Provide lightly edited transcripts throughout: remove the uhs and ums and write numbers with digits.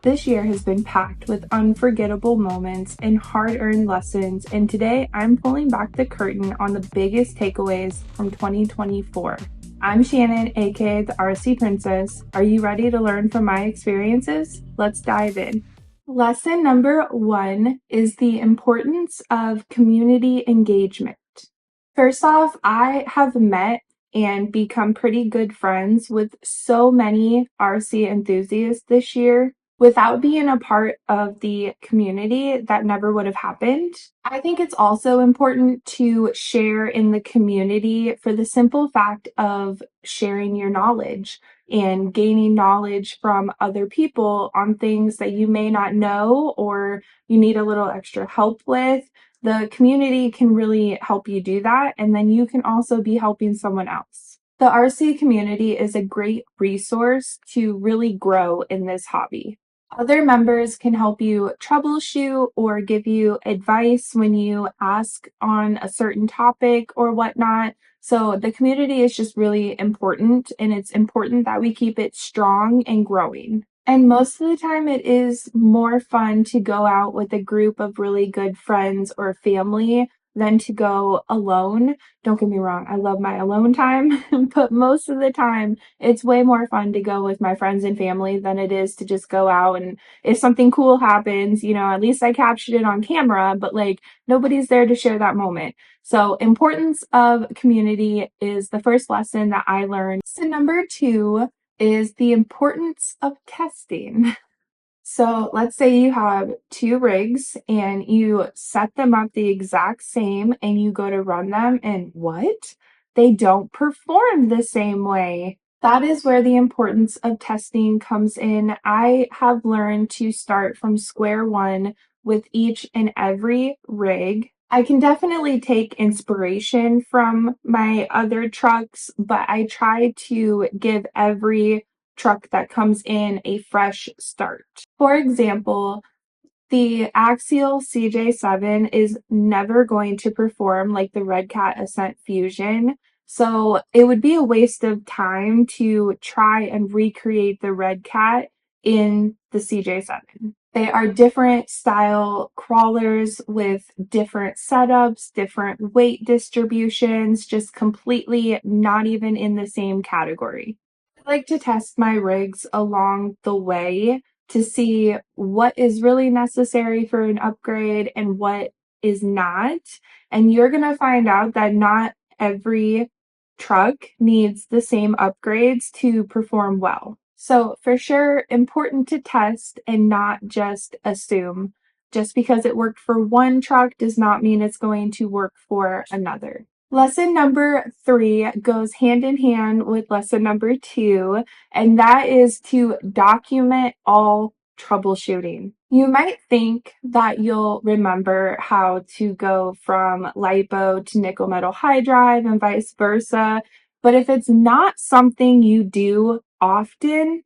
This year has been packed with unforgettable moments and hard-earned lessons, and today I'm pulling back the curtain on the biggest takeaways from 2024. I'm Shannon, aka the RC Princess. Are you ready to learn from my experiences? Let's dive in. Lesson number 1 is the importance of community engagement. First off, I have met and become pretty good friends with so many RC enthusiasts this year. Without being a part of the community, that never would have happened. I think it's also important to share in the community for the simple fact of sharing your knowledge and gaining knowledge from other people on things that you may not know or you need a little extra help with. The community can really help you do that, and then you can also be helping someone else. The RC community is a great resource to really grow in this hobby. Other members can help you troubleshoot or give you advice when you ask on a certain topic or whatnot. So the community is just really important, and it's important that we keep it strong and growing. And most of the time, it is more fun to go out with a group of really good friends or family than to go alone. Don't get me wrong, I love my alone time, but most of the time, it's way more fun to go with my friends and family than it is to just go out. And if something cool happens, at least I captured it on camera, but like nobody's there to share that moment. So, importance of community is the first lesson that I learned. Lesson number 2 is the importance of testing. So let's say you have 2 rigs and you set them up the exact same and you go to run them and what? They don't perform the same way. That is where the importance of testing comes in. I have learned to start from square one with each and every rig. I can definitely take inspiration from my other trucks, but I try to give every truck that comes in a fresh start. For example, the Axial CJ7 is never going to perform like the Red Cat Ascent Fusion. So it would be a waste of time to try and recreate the Red Cat in the CJ7. They are different style crawlers with different setups, different weight distributions, just completely not even in the same category. I like to test my rigs along the way to see what is really necessary for an upgrade and what is not. And you're going to find out that not every truck needs the same upgrades to perform well. So, for sure, important to test and not just assume. Just because it worked for one truck does not mean it's going to work for another. Lesson number 3 goes hand in hand with lesson number 2, and that is to document all troubleshooting. You might think that you'll remember how to go from LiPo to nickel metal high drive and vice versa, but if it's not something you do often,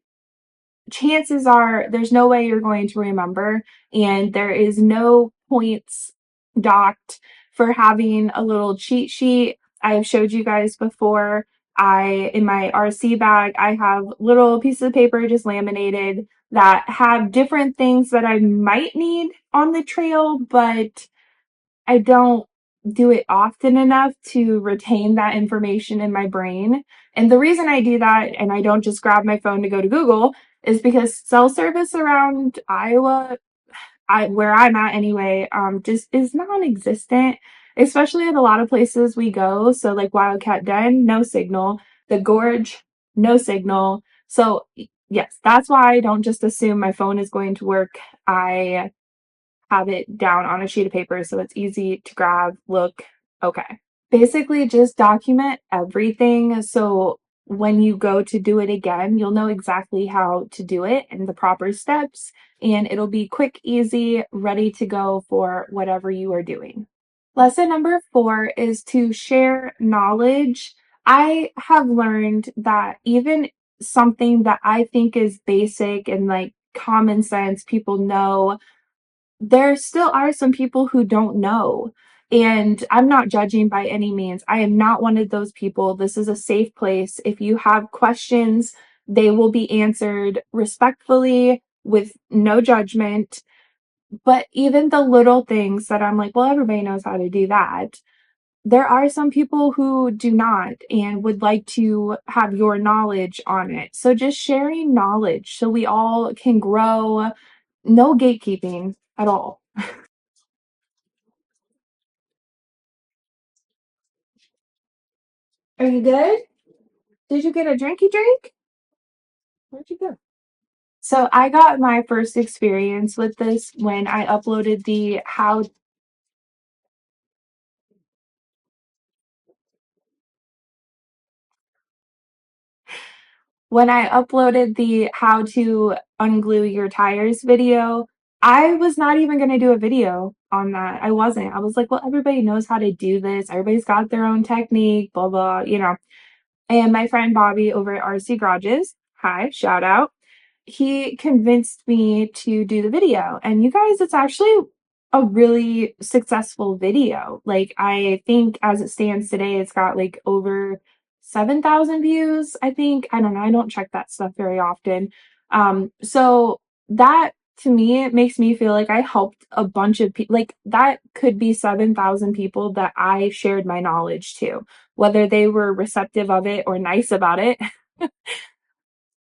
chances are there's no way you're going to remember, and there is no points docked for having a little cheat sheet. I've showed you guys before. In my RC bag, I have little pieces of paper just laminated that have different things that I might need on the trail, but I don't do it often enough to retain that information in my brain. And the reason I do that and I don't just grab my phone to go to Google is because cell service around Iowa, where I'm at anyway, just is non-existent, especially at a lot of places we go. So like Wildcat Den, no signal. The Gorge, no signal. So yes, that's why I don't just assume my phone is going to work. I have it down on a sheet of paper so it's easy to grab, look, okay. Basically, just document everything so when you go to do it again, you'll know exactly how to do it and the proper steps, and it'll be quick, easy, ready to go for whatever you are doing. Lesson number 4 is to share knowledge. I have learned that even something that I think is basic and like common sense, people know, there still are some people who don't know. And I'm not judging by any means. I am not one of those people. This is a safe place. If you have questions, they will be answered respectfully. with no judgment. But even the little things that I'm like, well, everybody knows how to do that. There are some people who do not and would like to have your knowledge on it. So just sharing knowledge so we all can grow. No gatekeeping at all. Are you good? Did you get a drinky drink? Where'd you go? So I got my first experience with this when I uploaded the how to unglue your tires video. I was not even going to do a video on that. I wasn't. I was like, well, everybody knows how to do this. Everybody's got their own technique, blah, blah. And my friend Bobby over at RC Garages, hi, shout out, he convinced me to do the video. And you guys, it's actually a really successful video. Like, I think as it stands today, it's got like over 7,000 views, I think. I don't know. I don't check that stuff very often. So that to me, it makes me feel like I helped a bunch of people. Like, that could be 7,000 people that I shared my knowledge to, whether they were receptive of it or nice about it.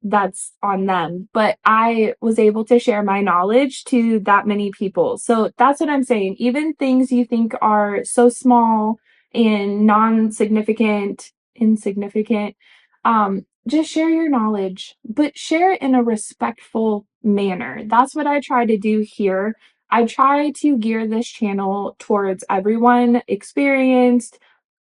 That's on them. But I was able to share my knowledge to that many people. So that's what I'm saying. Even things you think are so small and non-significant, insignificant, just share your knowledge, but share it in a respectful manner. That's what I try to do here. I try to gear this channel towards everyone, experienced,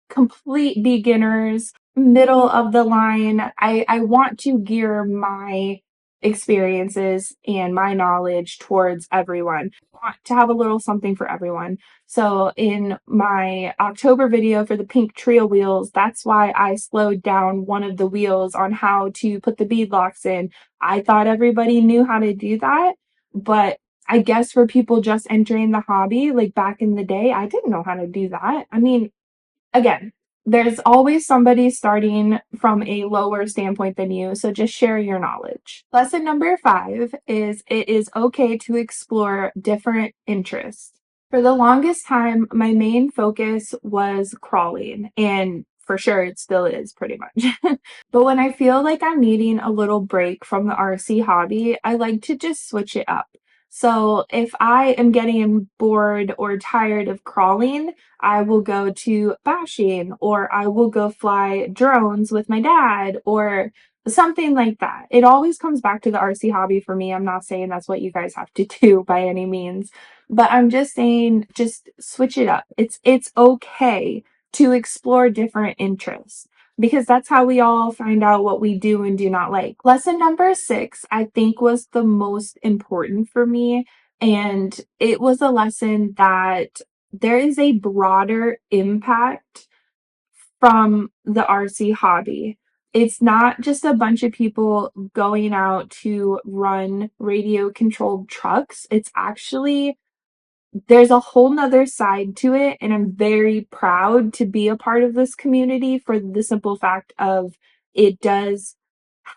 complete beginners, middle of the line. I want to gear my experiences and my knowledge towards everyone. I want to have a little something for everyone. So in my October video for the pink trio wheels, that's why I slowed down one of the wheels on how to put the bead locks in. I thought everybody knew how to do that, but I guess for people just entering the hobby, like back in the day, I didn't know how to do that. I mean, again, there's always somebody starting from a lower standpoint than you, so just share your knowledge. Lesson number 5 is it is okay to explore different interests. For the longest time, my main focus was crawling, and for sure it still is pretty much. But when I feel like I'm needing a little break from the RC hobby, I like to just switch it up. So if I am getting bored or tired of crawling, I will go to bashing, or I will go fly drones with my dad, or something like that. It always comes back to the RC hobby for me. I'm not saying that's what you guys have to do by any means, but I'm just saying just switch it up. It's okay to explore different interests, because that's how we all find out what we do and do not like. Lesson number 6, I think, was the most important for me. And it was a lesson that there is a broader impact from the RC hobby. It's not just a bunch of people going out to run radio controlled trucks. It's actually there's a whole nother side to it, and I'm very proud to be a part of this community for the simple fact of it does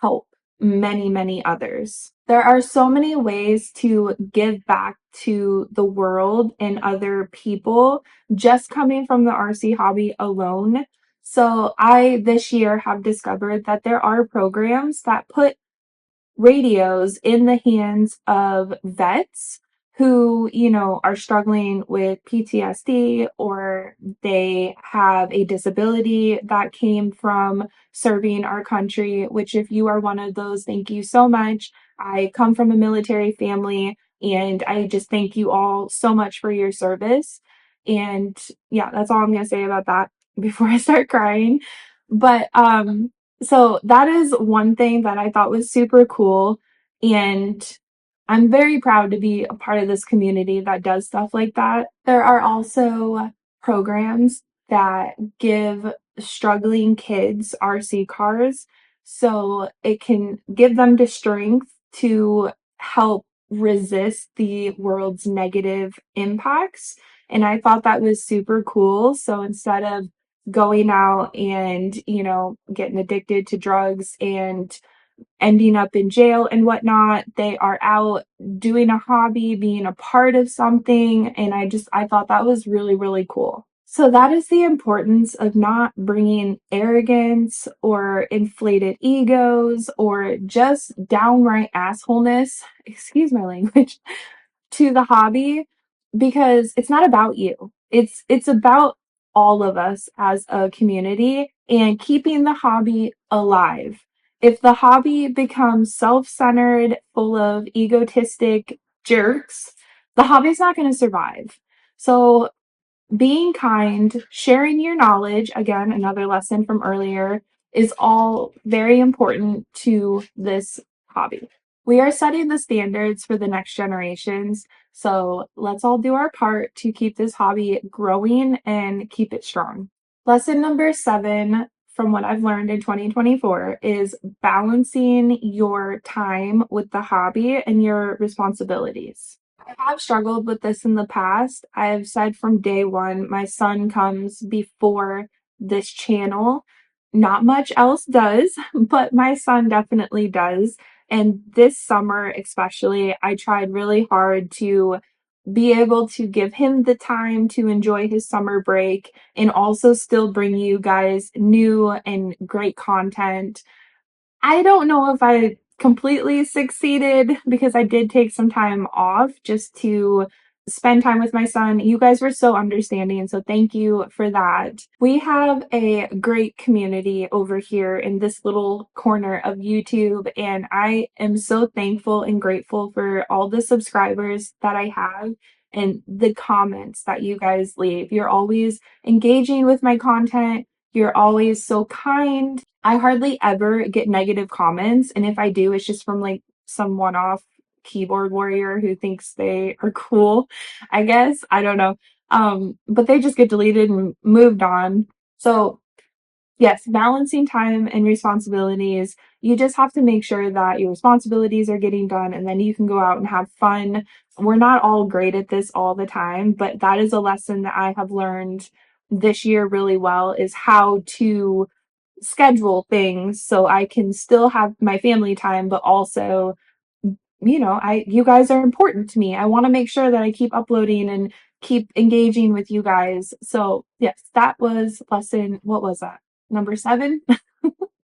help many others. There are so many ways to give back to the world and other people just coming from the RC hobby alone. So I this year have discovered that there are programs that put radios in the hands of vets who, are struggling with PTSD, or they have a disability that came from serving our country, which, if you are one of those, thank you so much. I come from a military family, and I just thank you all so much for your service. And yeah, that's all I'm going to say about that before I start crying. But so that is one thing that I thought was super cool. And I'm very proud to be a part of this community that does stuff like that. There are also programs that give struggling kids RC cars, so it can give them the strength to help resist the world's negative impacts. And I thought that was super cool. So instead of going out and, getting addicted to drugs and ending up in jail and whatnot. They are out doing a hobby, being a part of something. And I thought that was really, really cool. So that is the importance of not bringing arrogance or inflated egos or just downright assholeness, excuse my language, to the hobby, because it's not about you. It's about all of us as a community and keeping the hobby alive. If the hobby becomes self-centered, full of egotistic jerks, the hobby's not going to survive. So being kind, sharing your knowledge, again, another lesson from earlier, is all very important to this hobby. We are setting the standards for the next generations, so let's all do our part to keep this hobby growing and keep it strong. Lesson number 7 from what I've learned in 2024 is balancing your time with the hobby and your responsibilities. I have struggled with this in the past. I have said from day one, my son comes before this channel. Not much else does, but my son definitely does. And this summer, especially, I tried really hard to be able to give him the time to enjoy his summer break and also still bring you guys new and great content. I don't know if I completely succeeded because I did take some time off just to spend time with my son. You guys were so understanding, so thank you for that. We have a great community over here in this little corner of YouTube, and I am so thankful and grateful for all the subscribers that I have and the comments that you guys leave. You're always engaging with my content. You're always so kind. I hardly ever get negative comments, and if I do, it's just from like some one-off keyboard warrior who thinks they are cool, I guess. I don't know. But they just get deleted and moved on. So yes, balancing time and responsibilities. You just have to make sure that your responsibilities are getting done and then you can go out and have fun. We're not all great at this all the time, but that is a lesson that I have learned this year really well, is how to schedule things so I can still have my family time, but also, you guys are important to me. I want to make sure that I keep uploading and keep engaging with you guys. So yes, that was lesson, what was that? Number 7?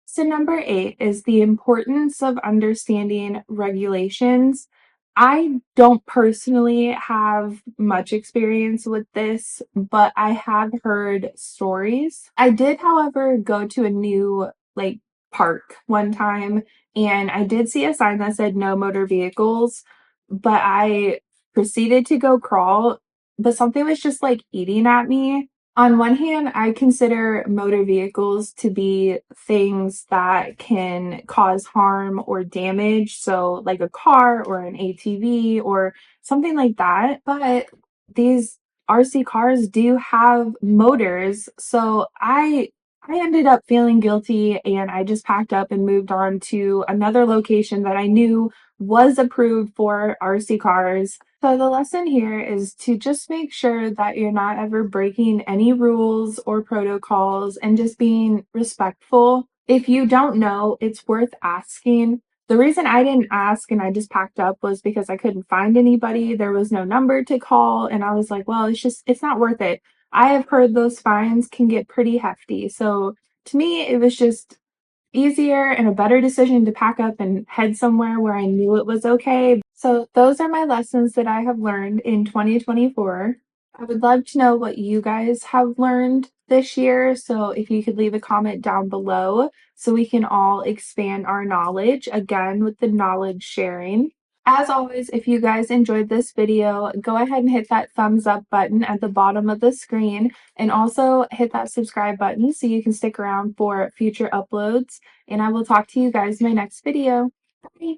So number 8 is the importance of understanding regulations. I don't personally have much experience with this, but I have heard stories. I did, however, go to a new like park one time and I did see a sign that said no motor vehicles, but I proceeded to go crawl, but something was just like eating at me. On one hand, I consider motor vehicles to be things that can cause harm or damage, so like a car or an ATV or something like that. But these RC cars do have motors, so I ended up feeling guilty and I just packed up and moved on to another location that I knew was approved for RC cars. So the lesson here is to just make sure that you're not ever breaking any rules or protocols and just being respectful. If you don't know, it's worth asking. The reason I didn't ask and I just packed up was because I couldn't find anybody. There was no number to call and I was like, well, it's not worth it. I have heard those fines can get pretty hefty. So to me, it was just easier and a better decision to pack up and head somewhere where I knew it was okay. So those are my lessons that I have learned in 2024. I would love to know what you guys have learned this year. So if you could leave a comment down below so we can all expand our knowledge again with the knowledge sharing. As always, if you guys enjoyed this video, go ahead and hit that thumbs up button at the bottom of the screen and also hit that subscribe button so you can stick around for future uploads. And I will talk to you guys in my next video. Bye!